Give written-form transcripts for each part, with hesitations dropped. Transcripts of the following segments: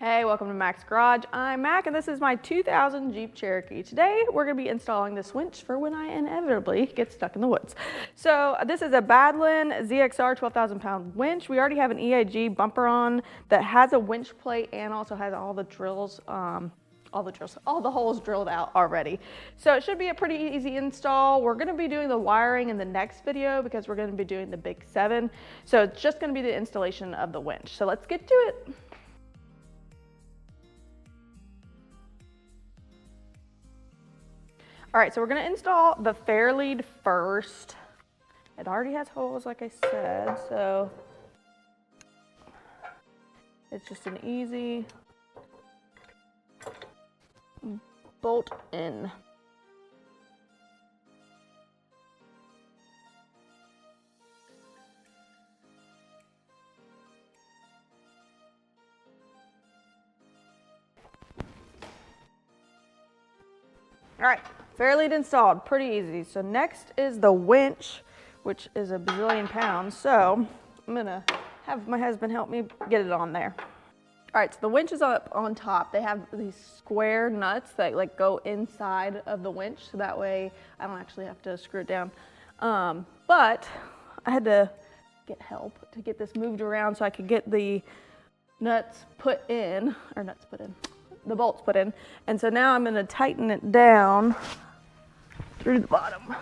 Hey, welcome to Mac's Garage. I'm Mac and this is my 2000 Jeep Cherokee. Today we're going to be installing this winch for when I inevitably get stuck in the woods. So this is a Badland ZXR 12,000 pound winch. We already have an EAG bumper on that has a winch plate and also has all the drills, all the holes drilled out already. So it should be a pretty easy install. We're going to be doing the wiring in the next video because we're going to be doing the big 7. So it's just going to be the installation of the winch. So let's get to it. All right, so we're gonna install the fair lead first. It already has holes, like I said, so it's just an easy bolt in. All right, fair lead installed, pretty easy. So next is the winch, which is a bazillion pounds. So I'm gonna have my husband help me get it on there. All right, so the winch is up on top. They have these square nuts that like go inside of the winch, so that way I don't actually have to screw it down. But I had to get help to get this moved around so I could get the nuts put in, the bolts put in. And so now I'm gonna tighten it down through the bottom.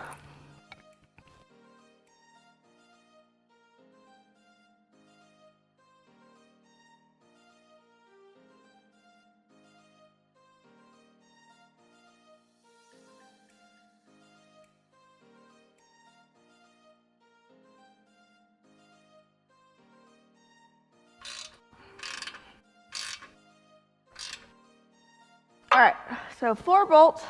All right, so 4 bolts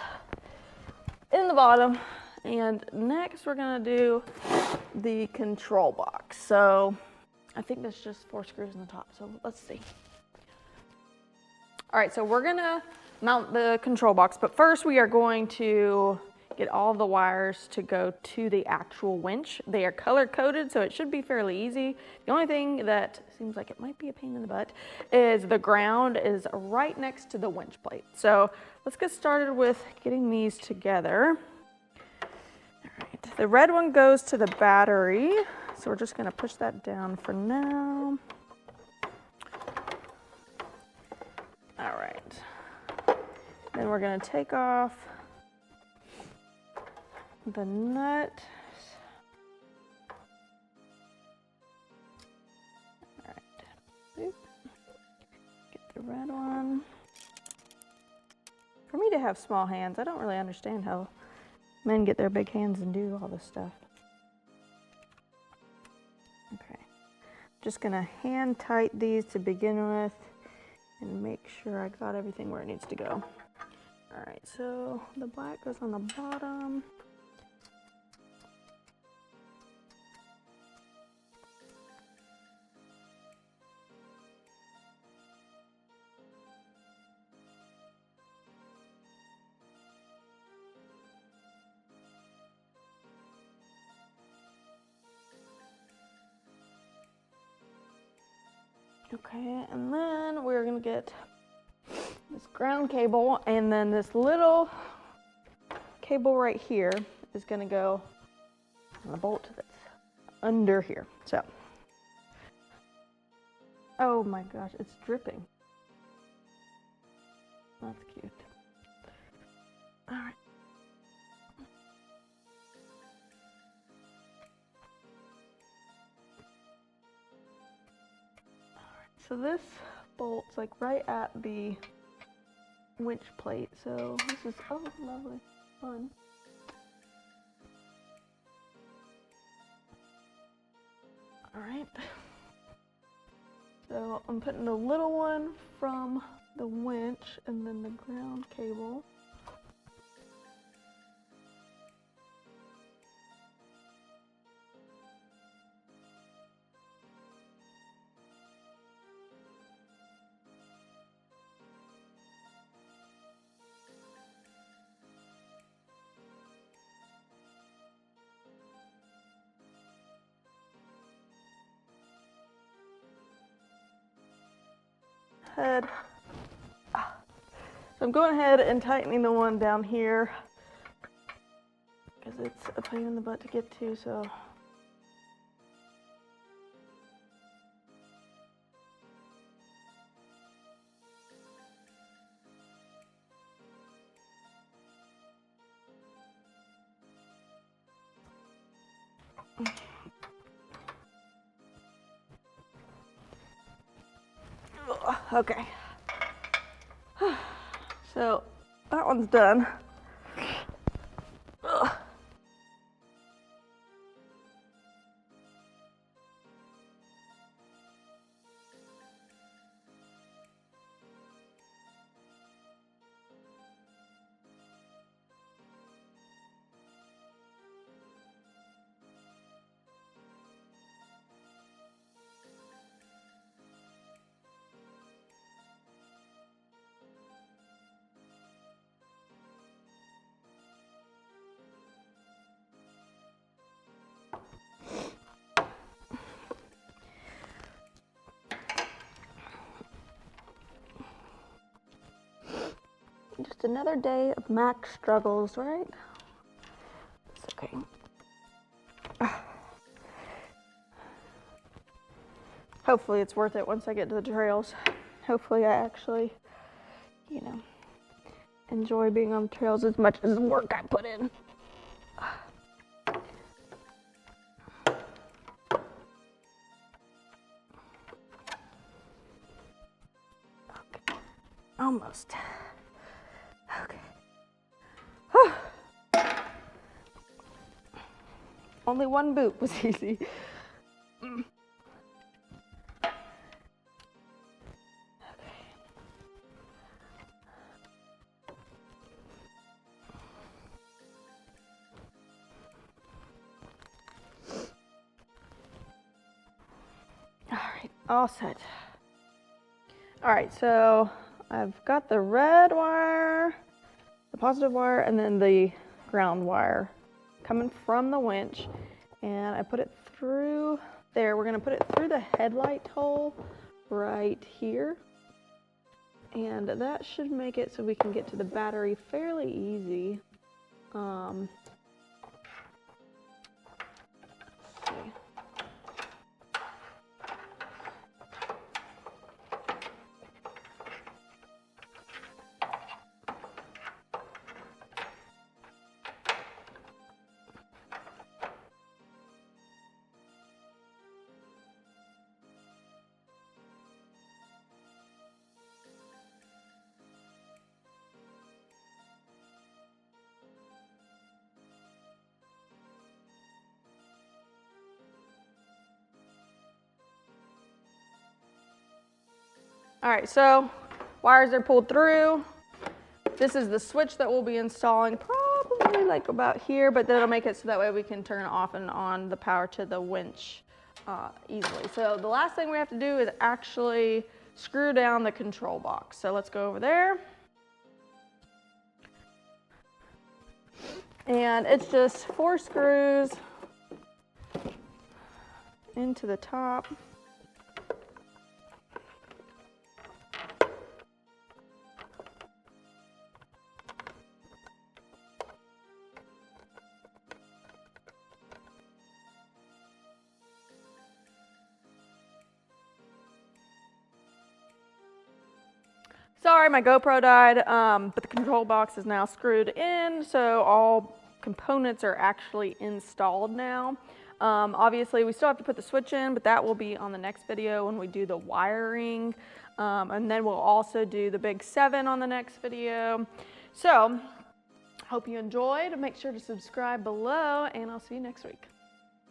in the bottom, and next we're gonna do the control box. So I think there's just 4 screws in the top, so let's see. All right, so we're gonna mount the control box, but first we are going to get all the wires to go to the actual winch. They are color coded, so it should be fairly easy. The only thing that seems like it might be a pain in the butt is the ground is right next to the winch plate. So let's get started with getting these together. All right, the red one goes to the battery, so we're just gonna push that down for now. All right, then we're gonna take off the nut. All right, boop. Get the red one. For me to have small hands, I don't really understand how men get their big hands and do all this stuff. Okay, just gonna hand tight these to begin with and make sure I got everything where it needs to go. All right, so the black goes on the bottom. Okay, and then we're gonna get this ground cable, and then this little cable right here is gonna go on the bolt that's under here. So, oh my gosh, it's dripping. That's cute. All right. So this bolt's like right at the winch plate. So this is, oh, lovely, fun. All right. So I'm putting the little one from the winch and then the ground cable. head So I'm going ahead and tightening the one down here because it's a pain in the butt to get to, so. Okay. So that one's done. Just another day of Mac struggles, right? It's okay. Hopefully it's worth it once I get to the trails. Hopefully I actually, you know, enjoy being on the trails as much as the work I put in. Okay. Almost. Okay. Only one boot was easy. All right, all set. All right, so I've got the red wire, the positive wire, and then the ground wire coming from the winch, and I put it through there. We're gonna put it through the headlight hole right here, and that should make it so we can get to the battery fairly easy. Let's see. All right, so wires are pulled through. This is the switch that we'll be installing probably like about here, but that'll make it so that way we can turn off and on the power to the winch easily. So the last thing we have to do is actually screw down the control box. So let's go over there. And it's just 4 screws into the top. Sorry, my GoPro died, but the control box is now screwed in, so all components are actually installed now. Obviously, we still have to put the switch in, but that will be on the next video when we do the wiring. And then we'll also do the big 7 on the next video. So, hope you enjoyed. Make sure to subscribe below, and I'll see you next week.